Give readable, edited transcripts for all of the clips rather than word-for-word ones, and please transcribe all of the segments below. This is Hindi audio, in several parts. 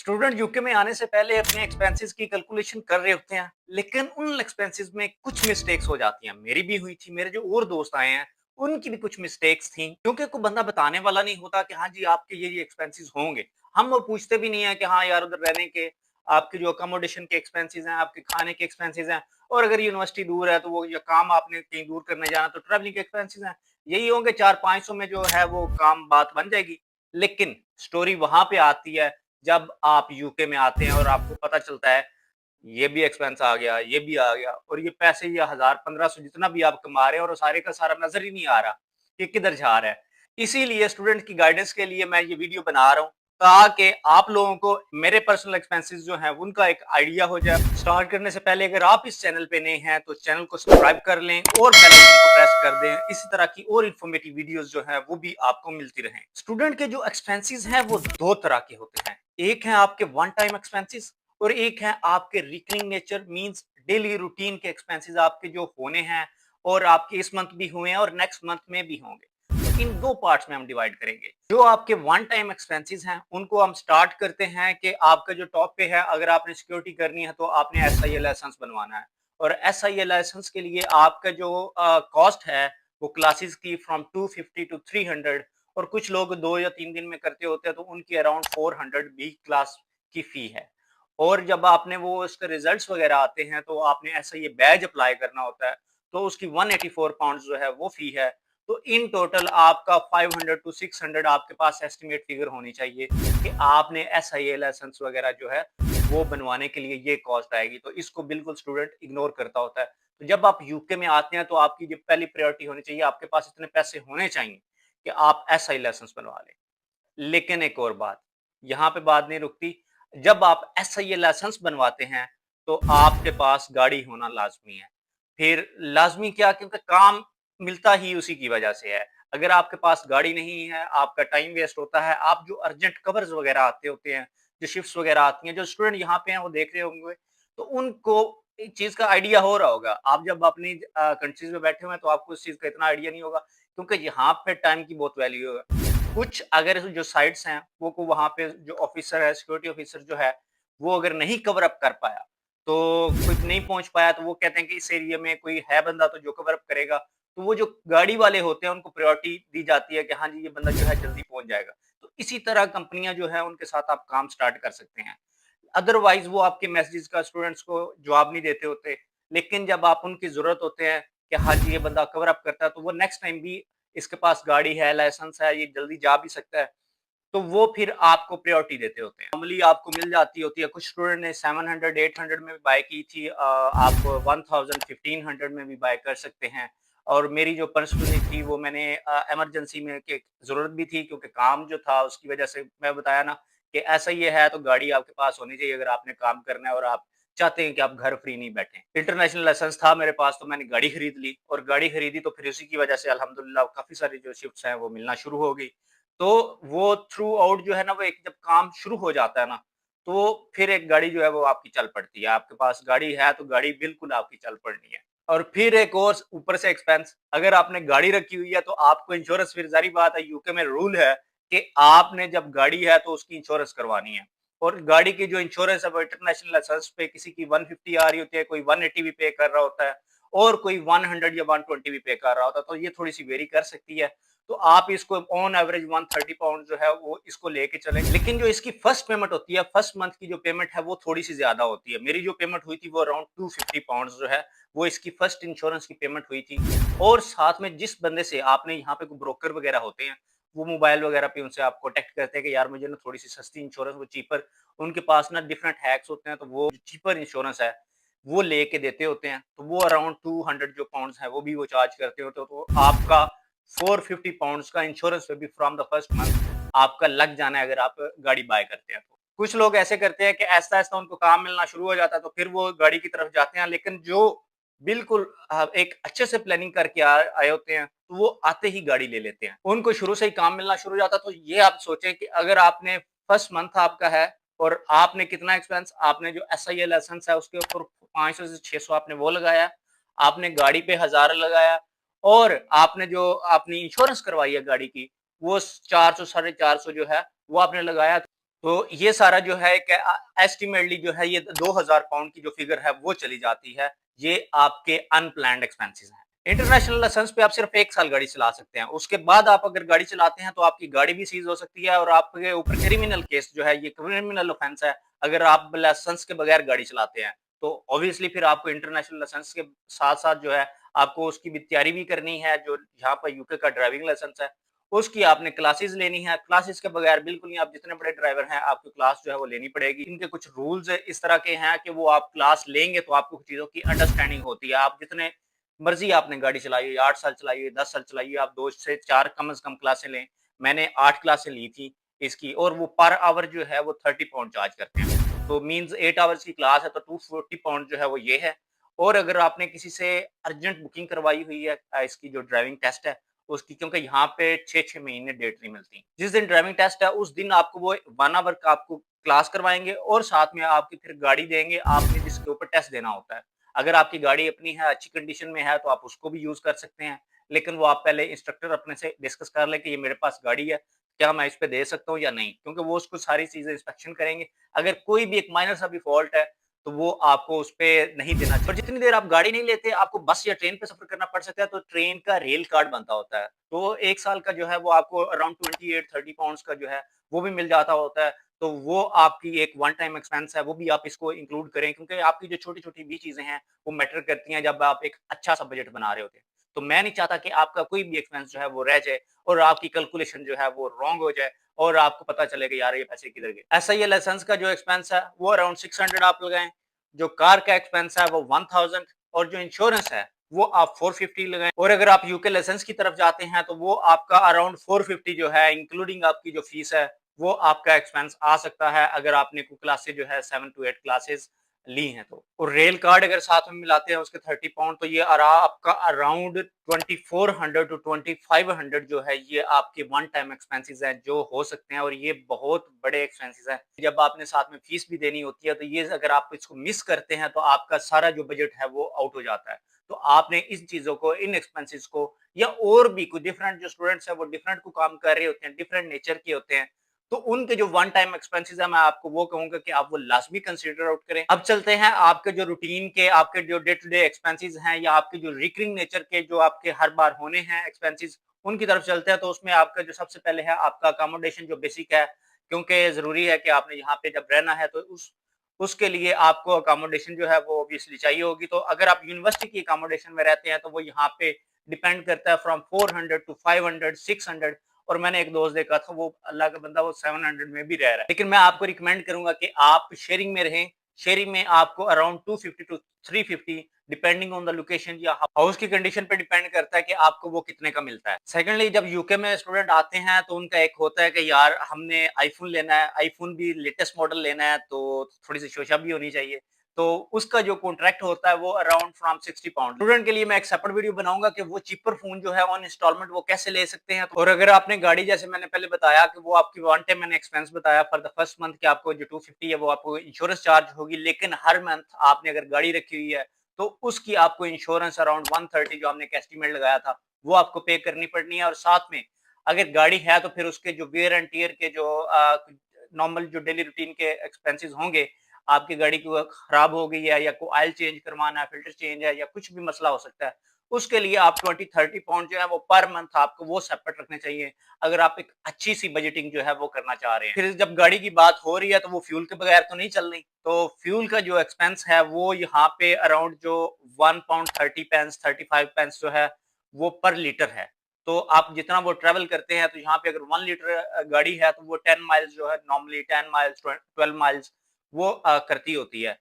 स्टूडेंट यूके में आने से पहले अपने एक्सपेंसेस की कैलकुलेशन कर रहे होते हैं, लेकिन उन एक्सपेंसेस में कुछ मिस्टेक्स हो जाती हैं। मेरी भी हुई थी, मेरे जो और दोस्त आए हैं, उनकी भी कुछ मिस्टेक्स थी, क्योंकि कोई बंदा बताने वाला नहीं होता कि हाँ जी, आपके ये एक्सपेंसेस होंगे। हम वो पूछते भी नहीं है कि हाँ यार, उधर रहने के आपके जो अकोमोडेशन के एक्सपेंसेस हैं, आपके खाने के एक्सपेंसेस हैं, और अगर यूनिवर्सिटी दूर है तो वो या काम आपने कहीं दूर करने जाना तो ट्रैवलिंग के एक्सपेंसेस हैं। यही होंगे 400-500 में जो है वो काम बात बन जाएगी। लेकिन स्टोरी वहां पे आती है जब आप यूके में आते हैं और आपको पता चलता है ये भी एक्सपेंस आ गया, ये भी आ गया, और ये पैसे ये 1000-1500 जितना भी आप कमा रहे हैं और वो सारे का सारा नज़र ही नहीं आ रहा कि किधर जा रहा है। इसीलिए स्टूडेंट की गाइडेंस के लिए मैं ये वीडियो बना रहा हूँ, ताकि आप लोगों को मेरे पर्सनल एक्सपेंसेस जो हैं उनका एक आइडिया हो जाए। स्टार्ट करने से पहले अगर आप इस चैनल पे नए हैं तो चैनल को सब्सक्राइब कर लें और बेल आइकन को प्रेस कर दें। इसी तरह की और इन्फॉर्मेटिव वीडियोस जो हैं वो भी आपको मिलती रहें। स्टूडेंट के जो एक्सपेंसेस हैं वो 2 तरह के होते हैं। एक है आपके वन टाइम एक्सपेंसेस और एक है आपके recurring nature, means daily routine के एक्सपेंसेस आपके जो होने हैं और आपके इस मंथ भी हुए हैं और नेक्स्ट मंथ में भी होंगे। तो इन 2 पार्ट्स में हम डिवाइड करेंगे। जो आपके वन टाइम एक्सपेंसेस हैं उनको हम स्टार्ट करते हैं कि आपका जो टॉप पे है, अगर आपने सिक्योरिटी करनी है तो आपने एसआईए लाइसेंस बनवाना है, और एसआईए लाइसेंस के लिए आपका जो कॉस्ट है वो क्लासेस की फ्रॉम 250 टू 300, और कुछ लोग 2 या 3 दिन में करते होते हैं तो उनकी अराउंड 400 भी क्लास की फी है। और जब आपने वो उसके रिजल्ट्स वगैरह आते हैं तो आपने ऐसा ये बैज अप्लाई करना होता है, तो उसकी 184 पाउंड जो है वो फी है। तो इन टोटल आपका 500 टू 600 आपके पास एस्टिमेट फिगर होनी चाहिए कि आपने एसआईए लाइसेंस वगैरह जो है वो बनवाने के लिए ये कॉस्ट आएगी। तो इसको बिल्कुल स्टूडेंट इग्नोर करता होता है। तो जब आप यूके में आते हैं तो आपकी जो पहली प्रायोरिटी होनी चाहिए, आपके पास इतने पैसे होने चाहिए कि आप एसआई लाइसेंस बनवा लें। लेकिन एक और बात, यहाँ पे बात नहीं रुकती। जब आप एसआईए लाइसेंस बनवाते हैं, तो आपके पास गाड़ी होना लाज़मी है। फिर लाज़मी क्या, क्योंकि काम मिलता ही उसी की वजह से है। अगर आपके पास गाड़ी नहीं है, आपका टाइम वेस्ट होता है। आप जो अर्जेंट कवर्स वगैरह आते होते हैं, जो शिफ्ट्स वगैरह आती हैं, जो स्टूडेंट यहाँ पे हैं वो देख रहे होंगे, तो उनको एक चीज़ का आइडिया हो रहा होगा। आप जब अपनी कंट्रीज़ में बैठे हुए हैं, तो आपको इस चीज़ का इतना आइडिया नहीं होगा, क्योंकि यहाँ पे टाइम की बहुत वैल्यू है। कुछ अगर जो साइट्स हैं वो को वहाँ पे जो ऑफिसर है, सिक्योरिटी ऑफिसर जो है, वो अगर नहीं कवर अप कर पाया, तो कोई नहीं पहुँच पाया, तो वो कहते हैं कि इस एरिया में कोई है बंदा तो जो कवर अप करेगा। तो वो जो गाड़ी वाले होते हैं उनको प्रायोरिटी दी जाती है कि हाँ जी, ये बंदा जो है जल्दी पहुँच जाएगा। तो इसी तरह कंपनियाँ जो है उनके साथ आप काम स्टार्ट कर सकते हैं। अदरवाइज़ वो आपके मैसेजेस का स्टूडेंट्स को जवाब नहीं देते होते। लेकिन जब आप उनकी ज़रूरत होते हैं कि हाँ जी, ये बंदा कवर अप करता है, तो वो नेक्स्ट टाइम भी इसके पास गाड़ी है, लाइसेंस है, ये जल्दी जा भी सकता है, तो वो फिर आपको प्रायोरिटी देते होते हैं। नॉर्मली आपको मिल जाती होती है, कुछ स्टूडेंट ने 700, 800 में भी बाय की थी, आप 1000, 1500 में भी बाय कर सकते हैं। और मेरी जो पर्सनली थी वो मैंने इमरजेंसी में के ज़रूरत भी थी, क्योंकि काम जो था उसकी वजह से मैं बताया ना कि ऐसा ये है, तो गाड़ी आपके पास होनी चाहिए अगर आपने काम करना है और आप चाहते हैं कि आप घर फ्री नहीं बैठें। इंटरनेशनल लाइसेंस था मेरे पास, तो मैंने गाड़ी खरीद ली, और गाड़ी खरीदी तो फिर उसी की वजह से अल्हम्दुलिल्लाह काफ़ी सारी जो शिफ्ट्स हैं वो मिलना शुरू हो गई। तो वो थ्रू आउट जो है ना, वो एक जब काम शुरू हो जाता है ना, तो फिर एक गाड़ी जो है वो आपकी चल पड़ती है। आपके पास गाड़ी है तो गाड़ी बिल्कुल आपकी चल पड़नी है। और फिर एक और ऊपर से एक्सपेंस, अगर आपने गाड़ी रखी हुई है तो आपको इंश्योरेंस, फिर ज़ाहिर बात है यूके में रूल है कि आपने जब गाड़ी है तो उसकी इंश्योरेंस करवानी है। और गाड़ी की जो इंश्योरेंस है वो इंटरनेशनल लाइसेंस पे किसी की 150 आ रही होती है, कोई 180 भी पे कर रहा होता है, और कोई 100 या 120 भी पे कर रहा होता है, तो ये थोड़ी-सी वेरी कर सकती है। तो आप इसको ऑन एवरेज 130 पाउंड जो है वो इसको लेके चलें। लेकिन जो इसकी फर्स्ट पेमेंट होती है, फर्स्ट मंथ की जो पेमेंट है वो थोड़ी-सी ज़्यादा होती है। मेरी जो पेमेंट हुई थी वो अराउंड 250 पाउंड्स जो है, वो इसकी फर्स्ट इंश्योरेंस की पेमेंट हुई थी। और साथ में जिस बंदे से आपने यहाँ पे कोई ब्रोकर वगैरह होते हैं, वो मोबाइल वगैरह पे उनसे आप कॉन्टैक्ट करते हैं कि यार मुझे ना थोड़ी-सी सस्ती इंश्योरेंस, वो चीपर, उनके पास ना डिफरेंट हैक्स होते हैं, तो वो जो चीपर इंश्योरेंस है, वो लेके देते होते हैं। तो वो अराउंड 200 जो पाउंड्स है वो भी वो चार्ज करते होते हैं। तो आपका 450 पाउंड्स का इंश्योरेंस भी फ्रॉम द फर्स्ट मंथ आपका लग जाना है, अगर आप गाड़ी बाय करते हैं तो। कुछ लोग ऐसे करते हैं कि ऐसा-ऐसा उनको काम मिलना शुरू हो जाता है, तो फिर वो गाड़ी की तरफ जाते हैं। लेकिन जो बिल्कुल एक अच्छे से प्लानिंग करके आए होते हैं, तो वो आते ही गाड़ी ले लेते हैं। उनको शुरू से ही काम मिलना शुरू हो जाता है। तो ये आप सोचें कि अगर आपने फर्स्ट मंथ आपका है और आपने कितना एक्सपेंस, आपने जो एसआईए लाइसेंस है उसके ऊपर 500 से 600 आपने वो लगाया, आपने गाड़ी पे 1000 लगाया, और आपने जो अपनी इंश्योरेंस करवाई है गाड़ी की, वो 400 साढ़े 400 जो है वो आपने लगाया। तो ये सारा जो है एक एस्टिमेटली जो है ये 2000 पाउंड की जो फिगर है वो चली जाती है। ये आपके अनप्लान्ड एक्सपेंसेस हैं। इंटरनेशनल लाइसेंस पे आप सिर्फ 1 साल गाड़ी चला सकते हैं। उसके बाद आप अगर गाड़ी चलाते हैं तो आपकी गाड़ी भी सीज़ हो सकती है और आपके ऊपर क्रिमिनल केस जो है ये क्रिमिनल ऑफेंस है। अगर आप लाइसेंस के बगैर गाड़ी चलाते हैं, तो ऑब्वियसली फिर आपको इंटरनेशनल लाइसेंस के साथ-साथ जो है आपको उसकी भी तैयारी भी करनी है, जो यहाँ पर यूके का ड्राइविंग लाइसेंस है। उसकी आपने क्लासेस लेनी है, क्लासेस के बगैर बिल्कुल नहीं, आप जितने बड़े ड्राइवर हैं, आपको क्लास जो है वो लेनी पड़ेगी। इनके कुछ रूल्स इस तरह के हैं कि वो आप क्लास लेंगे तो आपको कुछ चीज़ों की अंडरस्टैंडिंग होती है। आप जितने मर्ज़ी आपने गाड़ी चलाई है, 8 साल चलाइए, 10 साल चलाइए, आप 2 से 4 कम से कम क्लासें लें। मैंने 8 क्लासें ली थी इसकी और वो पर आवर जो है वो 30 पाउंड चार्ज करते हैं। तो मीन्स 8 आवर्स की क्लास है तो 240 पाउंड जो है वो ये है। और अगर आपने किसी से अर्जेंट बुकिंग करवाई हुई है इसकी जो ड्राइविंग टेस्ट है उसकी, क्योंकि यहाँ पे 6-6 महीने डेट नहीं मिलती। जिस दिन ड्राइविंग टेस्ट है उस दिन आपको वो 1 आवर का आपको क्लास करवाएँगे और साथ में आपकी फिर गाड़ी देंगे, आपने जिसके ऊपर टेस्ट देना होता है। अगर आपकी गाड़ी अपनी है, अच्छी कंडीशन में है तो आप उसको भी यूज़ कर सकते हैं। लेकिन वो आप पहले इंस्ट्रक्टर अपने से डिस्कस कर लें कि ये मेरे पास गाड़ी है, क्या मैं इस पे दे सकता हूँ या नहीं? क्योंकि वो उसको सारी चीज़ें इंस्पेक्शन करेंगे। अगर कोई भी एक माइनर सा भी फॉल्ट है तो वो आपको उसपे नहीं देना चाहिए। और जितनी देर आप गाड़ी नहीं लेते, आपको बस या ट्रेन पे सफ़र करना पड़ सकता है, तो ट्रेन का रेल कार्ड बनता होता है। तो 1 साल का जो है वो आपको अराउंड 28-30 पाउंड्स का जो है, वो भी मिल जाता होता है। तो वो आपकी एक वन टाइम एक्सपेंस है, वो भी आप इसको इंक्लूड करें क्योंकि आपकी जो छोटी-छोटी भी चीज़ें हैं, वो मैटर करती हैं जब आप एक अच्छा-सा बजट बना रहे होते हैं। तो मैं नहीं चाहता कि आपका कोई भी एक्सपेंस जो है वो रह जाए और आपकी कैलकुलेशन जो है वो रॉन्ग हो जाए और आपको पता चले कि यार ये पैसे किधर गए। ऐसा ही है लाइसेंस का जो एक्सपेंस है, वो अराउंड 600 आप लगाएँ। जो कार का एक्सपेंस है वो 1000 और जो इंश्योरेंस है वो आप 450 लगाएं। और अगर आप यूके लाइसेंस की तरफ जाते हैं तो वो आपका अराउंड 450 जो है इंक्लूडिंग आपकी जो फीस है वो आपका एक्सपेंस आ सकता है अगर आपने कुछ क्लासेस जो है 7 to 8 क्लासेस ली हैं तो। और रेल कार्ड अगर साथ में मिलाते हैं उसके 30 पाउंड तो ये आपका अराउंड 2400 टू 2500 जो है ये आपके वन टाइम एक्सपेंसेस हैं जो हो सकते हैं और ये बहुत बड़े एक्सपेंसेस हैं। जब आपने साथ में फीस भी देनी होती है तो ये अगर आप इसको मिस करते हैं तो आपका सारा जो बजट है वो आउट हो जाता है। तो आपने इन चीज़ों को, इन एक्सपेंसेस को या और भी कुछ डिफरेंट जो स्टूडेंट्स हैं वो डिफरेंट को काम कर रहे होते हैं, डिफरेंट नेचर के होते हैं। तो उनके जो वन टाइम एक्सपेंसेस है मैं आपको वो कहूँगा कि आप वो लाज़मी कंसीडर आउट करें। अब चलते हैं आपके जो रूटीन के, आपके जो डे टू डे एक्सपेंसेस हैं या आपके जो रिकरिंग नेचर के जो आपके हर बार होने हैं एक्सपेंसेस, उनकी तरफ चलते हैं। तो उसमें आपका जो सबसे पहले है आपका अकोमोडेशन जो बेसिक है, क्योंकि ज़रूरी है कि आपने यहाँ पे जब रहना है तो उसके लिए आपको अकोमोडेशन जो है वो ऑब्वियसली चाहिए होगी। तो अगर आप यूनिवर्सिटी की अकोमोडेशन में रहते हैं तो वो यहाँ पे डिपेंड करता है फ्रॉम 400 टू 500, 600 और मैंने एक दोस्त देखा था वो अल्लाह का बंदा वो 700 में भी रह रहा है। लेकिन मैं आपको रिकमेंड करूँगा कि आप शेयरिंग में रहें। शेयरिंग में आपको around 250 to 350 depending on the location या हाउस की कंडीशन पे डिपेंड करता है कि आपको वो कितने का मिलता है। सेकंडली जब यूके में स्टूडेंट आते हैं तो उनका एक होता है कि यार हमने आईफ़ोन लेना है, आईफ़ोन भी लेटेस्ट मॉडल लेना है तो थोड़ी-सी शोशा भी होनी चाहिए। तो उसका जो कॉन्ट्रैक्ट होता है वो अराउंड फ्रॉम 60 पाउंड। स्टूडेंट के लिए मैं एक सेपरेट वीडियो बनाऊँगा कि वो चीपर फ़ोन जो है ऑन इंस्टॉलमेंट वो कैसे ले सकते हैं। और अगर आपने गाड़ी जैसे मैंने पहले बताया कि वो आपकी वन टाइम मैंने एक्सपेंस बताया फॉर द फर्स्ट मंथ कि आपको जो 250 है वो आपको इंश्योरेंस चार्ज होगी। लेकिन हर मंथ आपने अगर गाड़ी रखी हुई है तो उसकी आपको इंश्योरेंस अराउंड 130 जो हमने एक एस्टीमेट लगाया था वो आपको पे करनी पड़नी है। और साथ में अगर गाड़ी है तो फिर उसके जो वेयर एंड टियर के जो नॉर्मल जो डेली रूटीन के एक्सपेंसेस होंगे, आपकी गाड़ी को खराब हो गई है या कोई ऑयल चेंज करवाना है, फिल्टर चेंज है या कुछ भी मसला हो सकता है, उसके लिए आप 20-30 पाउंड जो है वो पर मंथ आपको वो सेपरेट रखने चाहिए, अगर आप एक अच्छी-सी बजटिंग जो है वो करना चाह रहे हैं। फिर जब गाड़ी की बात हो रही है तो वो फ्यूल के बगैर तो नहीं चल रही, तो फ्यूल का जो एक्सपेंस है वो यहाँ पे अराउंड जो 1 पाउंड 30 पेंस 35 पेंस जो है, वो पर लीटर है। तो आप जितना वो ट्रैवल करते हैं तो यहाँ पे अगर 1 लीटर गाड़ी है तो वो 10 माइल्स जो है नॉर्मली 10 माइल्स 12 माइल्स वो करती होती है।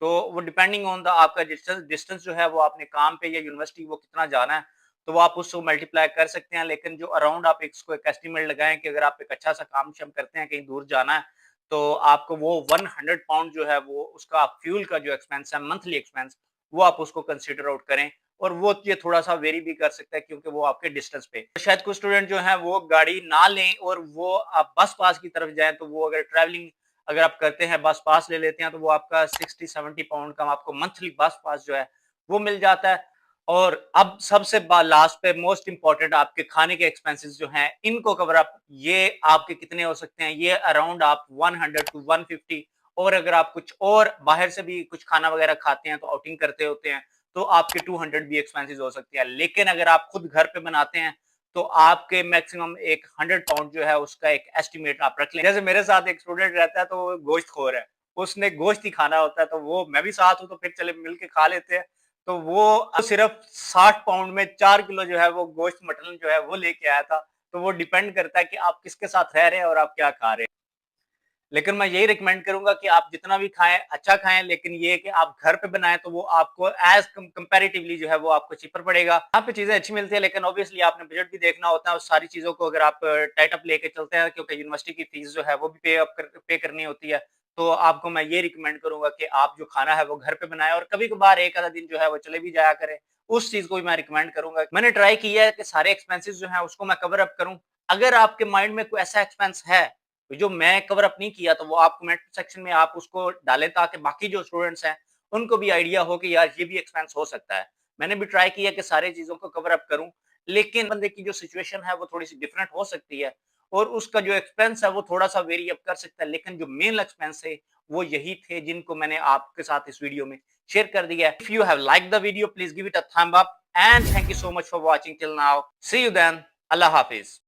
तो वो डिपेंडिंग ऑन द आपका डिस्टेंस डिस्टेंस जो है वो आपने काम पे या यूनिवर्सिटी वो कितना जाना है, तो वो आप उसको मल्टीप्लाई कर सकते हैं। लेकिन जो अराउंड आप इसको एक एस्टीमेट लगाएँ कि अगर आप एक अच्छा-सा काम-शाम करते हैं, कहीं दूर जाना है, तो आपको वो 100 पाउंड जो है वो उसका फ्यूल का जो एक्सपेंस है, मंथली एक्सपेंस, वो आप उसको कंसीडर आउट करें। और वो ये थोड़ा-सा वेरी भी कर सकता है क्योंकि वो आपके डिस्टेंस पे शायद कुछ स्टूडेंट जो हैं वो गाड़ी ना लें और वो आप बस पास की तरफ जाएँ, तो वो अगर ट्रैवलिंग अगर आप करते हैं, बस पास ले लेते हैं तो वो आपका 60-70 पाउंड का आपको मंथली बस पास जो है वो मिल जाता है। और अब सबसे लास्ट पे मोस्ट इम्पोर्टेंट आपके खाने के एक्सपेंसेस जो हैं इनको कवर अप, ये आपके कितने हो सकते हैं, ये अराउंड आप 100 टू 150। और अगर आप कुछ और बाहर से भी कुछ खाना वगैरह खाते हैं तो आउटिंग करते होते हैं तो आपके 200 भी एक्सपेंसेस हो सकते हैं। लेकिन अगर आप खुद घर पे बनाते हैं तो आपके मैक्सिमम एक 100 पाउंड जो है उसका एक एस्टिमेट आप रख लें। जैसे मेरे साथ एक स्टूडेंट रहता है तो वो गोश्त खोर है, उसने गोश्त ही खाना होता है, तो वो मैं भी साथ हूँ तो फिर चले मिल के खा लेते हैं। तो वो सिर्फ 60 पाउंड में 4 किलो जो है वो गोश्त मटन जो है वो लेके आया था। तो वो डिपेंड करता है कि आप किसके साथ रह रहे हैं और आप क्या खा रहे हैं। लेकिन मैं यही रिकमेंड करूँगा कि आप जितना भी खाएँ, अच्छा खाएँ, लेकिन ये है कि आप घर पे बनाएँ तो वो आपको एज़ कंपैरेटिवली जो है वो आपको चीपर पड़ेगा। यहाँ पे चीज़ें अच्छी मिलती है, लेकिन ऑब्वियसली आपने बजट भी देखना होता है, उस सारी चीज़ों को अगर आप टाइट अप लेके चलते हैं, क्योंकि यूनिवर्सिटी की फीस जो है वो भी पे करनी होती है। तो आपको मैं ये रिकमेंड करूँगा कि आप जो खाना है वो घर पे बनाएँ और कभी-कभार एक आधा दिन जो है वो चले भी जाया करें। उस चीज़ को भी मैं रिकमेंड करूँगा। मैंने ट्राई किया है कि सारे एक्सपेंसेस जो हैं उसको मैं कवर अप करूँ। अगर आपके माइंड में कोई ऐसा एक्सपेंस है जो मैं कवर अप नहीं किया, तो वो आप कमेंट सेक्शन में आप उसको डालें ताकि बाकी जो स्टूडेंट्स हैं उनको भी आइडिया हो कि यार ये भी एक्सपेंस हो सकता है। मैंने भी ट्राई किया कि सारी चीज़ों को कवर अप करूँ, लेकिन बंदे की जो सिचुएशन है वो थोड़ी-सी डिफरेंट हो सकती है और उसका जो एक्सपेंस है वो थोड़ा-सा वेरी अप कर सकता है। लेकिन जो मेन एक्सपेंस है वो यही थे जिनको मैंने आपके साथ इस वीडियो में शेयर कर दिया है। If you have liked the video, please give it a thumb up and thank you so much for watching till now. See you then. अल्लाह हाफिज़।